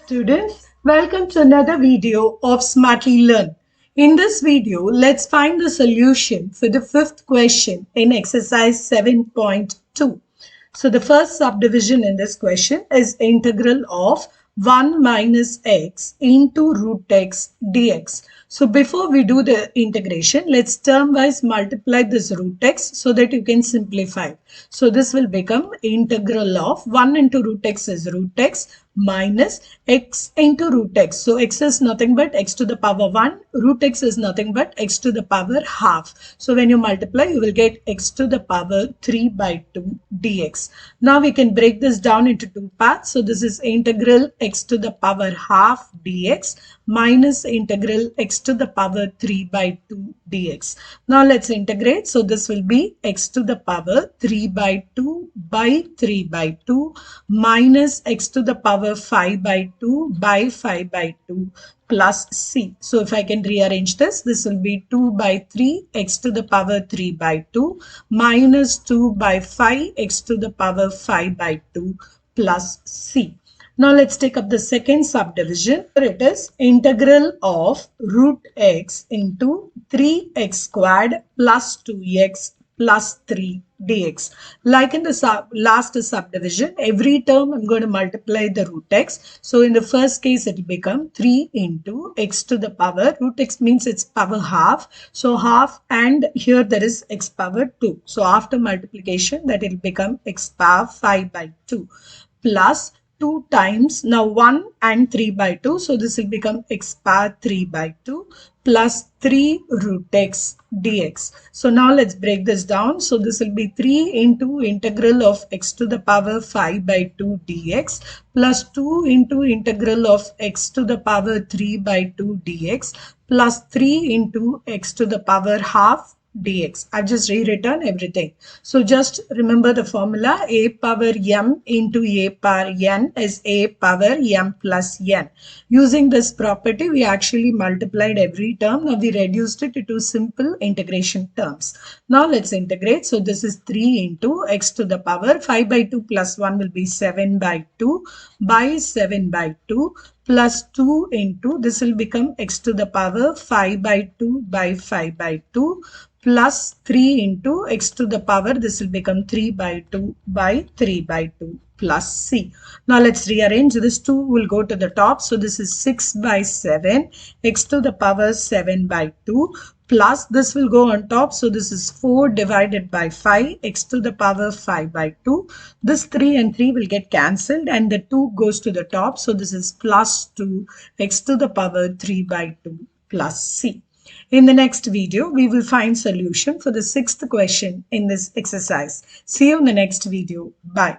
Students, welcome to another video of Smartly Learn. In this video, let's find the solution for the fifth question in exercise 7.2. So the first subdivision in this question is integral of 1 minus x into root x dx. So before we do the integration, let's term-wise multiply this root x so that you can simplify. So this will become integral of 1 into root x is root x minus x into root x. So x is nothing but x to the power 1. Root x is nothing but x to the power half. So when you multiply, you will get x to the power 3 by 2 dx. Now we can break this down into two parts. So this is integral x to the power half dx minus integral x to the power 3 by 2 dx. Now let's integrate. So this will be x to the power 3 by 2 by 3 by 2 minus x to the power 5 by 2 by 5 by 2 plus c. So if I can rearrange this, this will be 2 by 3 x to the power 3 by 2 minus 2 by 5 x to the power 5 by 2 plus c. Now let's take up the second subdivision. Here it is integral of root x into 3x squared plus 2x plus 3 dx. Like in the last subdivision, every term I'm going to multiply the root x. So in the first case, it will become 3 into x to the power. Root x means its power half. So half, and here there is x power 2. So after multiplication, that will become x power 5 by 2 plus 2 times, now 1 and 3 by 2. So this will become x power 3 by 2 plus 3 root x dx. So now let's break this down. So this will be 3 into integral of x to the power 5 by 2 dx plus 2 into integral of x to the power 3 by 2 dx plus 3 into x to the power half dx. I've just rewritten everything. So just remember the formula. A power m into a power n is a power m plus n. Using this property, we actually multiplied every term. Now we reduced it into simple integration terms. Now let's integrate. So this is 3 into x to the power 5 by 2 plus 1 will be 7 by 2 by 7 by 2 plus 2 into, this will become x to the power 5 by 2 by 5 by 2 plus 3 into x to the power, this will become 3 by 2 by 3 by 2 plus c. Now let's rearrange. This 2 will go to the top. So this is 6 by 7 x to the power 7 by 2 plus this will go on top. So this is 4 divided by 5 x to the power 5 by 2. This 3 and 3 will get cancelled and the 2 goes to the top. So this is plus 2 x to the power 3 by 2 plus c. In the next video, we will find solution for the sixth question in this exercise. See you in the next video. Bye.